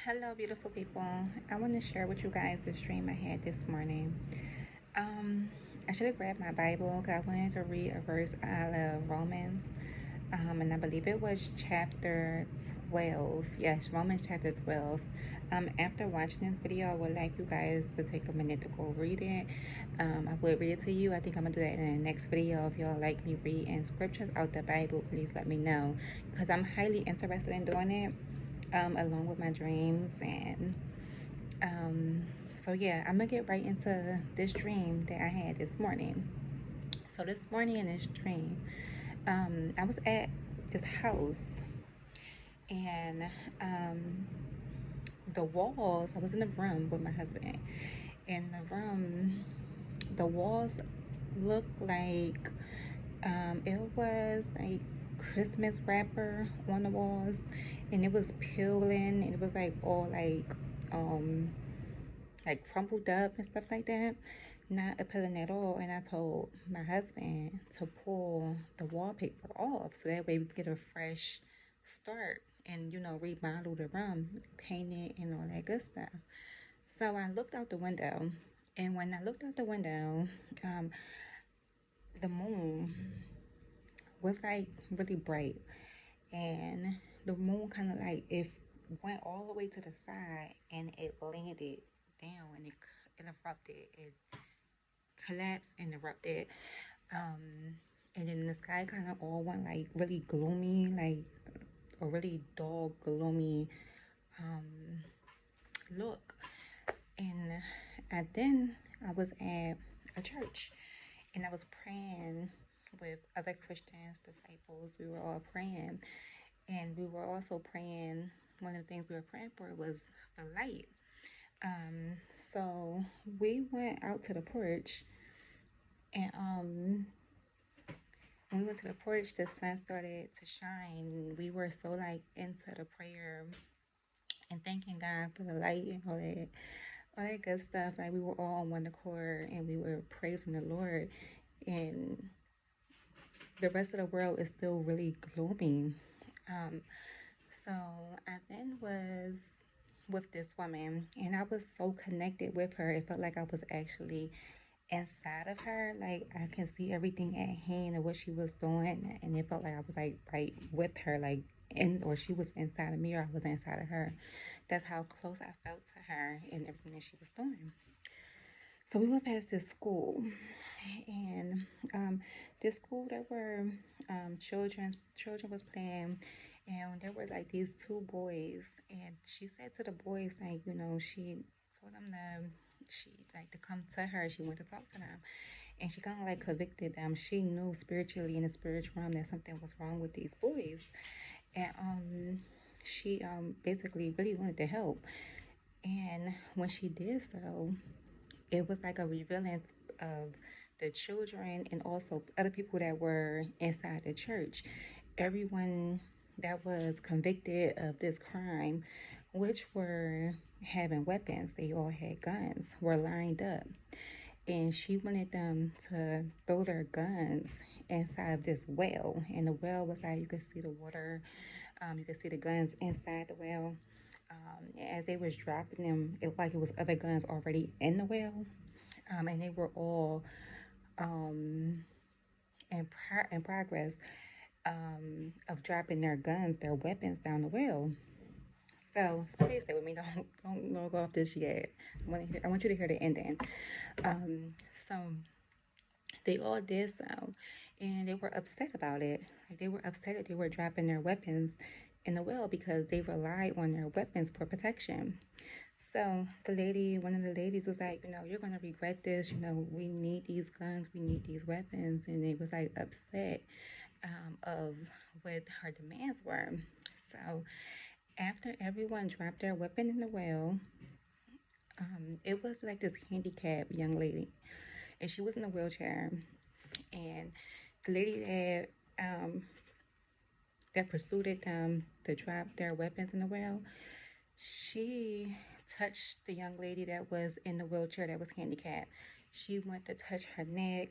Hello, beautiful people. I want to share with you guys the dream I had this morning. Um, I should have grabbed my Bible because I wanted to read a verse out of Romans. And I believe it was chapter 12. Yes, Romans chapter 12. After watching this video, I would like you guys to take a minute to go read it. I would read it to you. I think I'm going to do that in the next video. If y'all like me reading scriptures out the Bible, please let me know because I'm highly interested in doing it along with my dreams. And um, so, yeah, I'm going to get right into this dream that I had this morning. So, this morning in this dream, I was at this house and the walls, I was in the room with my husband. In the room, the walls looked like it was like Christmas wrapper on the walls, and it was peeling, and it was like all um like crumpled up and stuff like that, not appealing at all. And I told my husband to pull the wallpaper off so that way we could get a fresh start and remodel the room, paint it, and all that good stuff. So I looked out the window, and when I looked out the window, um, the moon was like really bright, and the moon kind of like it went all the way to the side, and it landed down, and it erupted, it collapsed and erupted. And then the sky kind of all went like really gloomy, like a really dull, gloomy um, look. And then I was at a church, and I was praying with other Christians, disciples. We were all praying, and we were also praying. One of the things we were praying for was the light. Um, so we went out to the porch, and when we went to the porch, the sun started to shine. We were so like into the prayer and thanking God for the light and all that good stuff. Like we were all on one accord, and we were praising the Lord. And the rest of the world is still really gloomy. Um, so I then was with this woman, and I was so connected with her. It felt like I was actually inside of her. Like I can see everything at hand and what she was doing, and it felt like I was like right with her, like or she was inside of me, or I was inside of her. That's how close I felt to her and everything that she was doing. So we went past this school, and this school there were children was playing, and there were like these two boys, and she said to the boys like she told them she like to come to her. She went to talk to them, and she kind of like convicted them. She knew spiritually in the spiritual realm that something was wrong with these boys, and she basically really wanted to help. And when she did so, it was like a revealing of the children and also other people that were inside the church. Everyone that was convicted of this crime, which were having weapons, they all had guns, were lined up. And she wanted them to throw their guns inside of this well. And the well was like you could see the water, you could see the guns inside the well. As they was dropping them, it like it was other guns already in the well, and they were all um, in progress of dropping their guns, their weapons down the well. So stay with me. Don't go off this yet. I want you to hear the ending. So they all did so, and they were upset about it. Like they were upset that they were dropping their weapons in the well because they relied on their weapons for protection. So one of the ladies was like, you're gonna regret this. We need these guns, we need these weapons, and they was like upset of what her demands were. So after everyone dropped their weapon in the well, it was like this handicapped young lady, and she was in a wheelchair, and the lady that pursued them to drop their weapons in the well, she touched the young lady that was in the wheelchair that was handicapped. She went to touch her neck.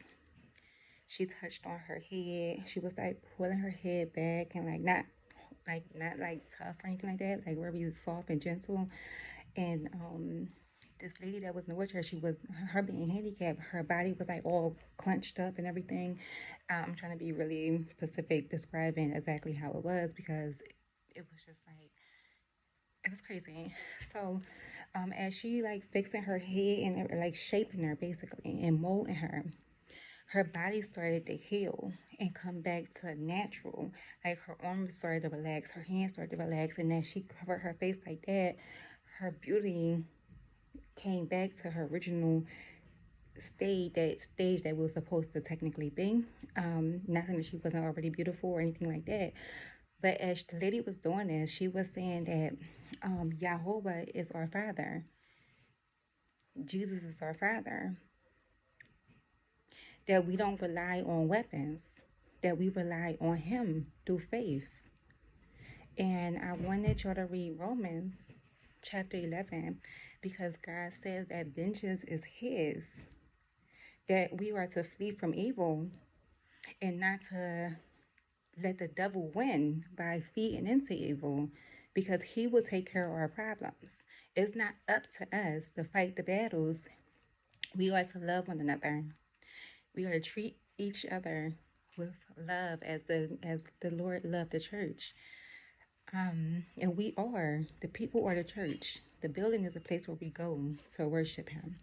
She touched on her head. She was like pulling her head back and like not like not like tough or anything like that, like very soft and gentle. And this lady that was in the wheelchair, she was her being handicapped, her body was like all clenched up and everything. I'm trying to be really specific describing exactly how it was because it was just like it was crazy. So as she like fixing her head and like shaping her basically and molding her body started to heal and come back to natural. Like her arms started to relax, her hands started to relax, and as she covered her face like that, her beauty came back to her original stage that was supposed to technically be. Nothing that she wasn't already beautiful or anything like that. But as the lady was doing this, she was saying that Yahweh is our Father. Jesus is our Father. That we don't rely on weapons. That we rely on Him through faith. And I wanted y'all to read Romans chapter 11 because God says that vengeance is His. That we are to flee from evil and not to let the devil win by feeding into evil because he will take care of our problems. It's not up to us to fight the battles. We are to love one another. We are to treat each other with love as the Lord loved the church. And the people are the church. The building is a place where we go to worship Him.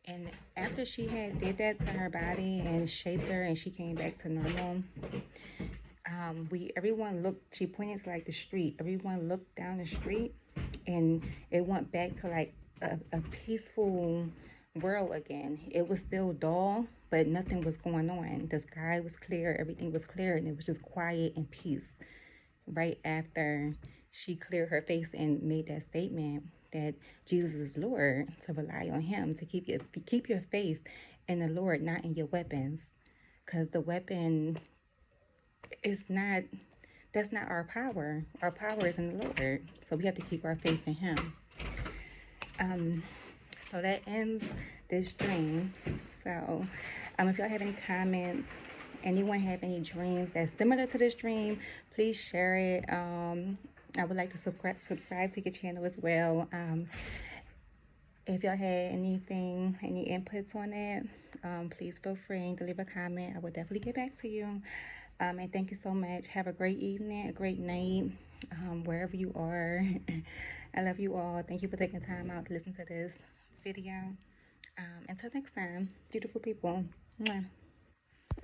And after she had did that to her body and shaped her and she came back to normal, everyone looked, she pointed to like the street. Everyone looked down the street and it went back to like a peaceful world again. It was still dull, but nothing was going on. The sky was clear, everything was clear, and it was just quiet and peace. Right after she cleared her face and made that statement that Jesus is Lord, to rely on Him, to keep your faith in the Lord, not in your weapons, because the weapon is not. That's not our power. Our power is in the Lord, so we have to keep our faith in Him. So that ends this dream. So, if y'all have any comments, anyone have any dreams that's similar to this dream, please share it. I would like to subscribe to your channel as well. If y'all had any inputs on it, please feel free to leave a comment. I will definitely get back to you. And thank you so much. Have a great evening, a great night, wherever you are. I love you all. Thank you for taking time out to listen to this video. Until next time, beautiful people. Mwah.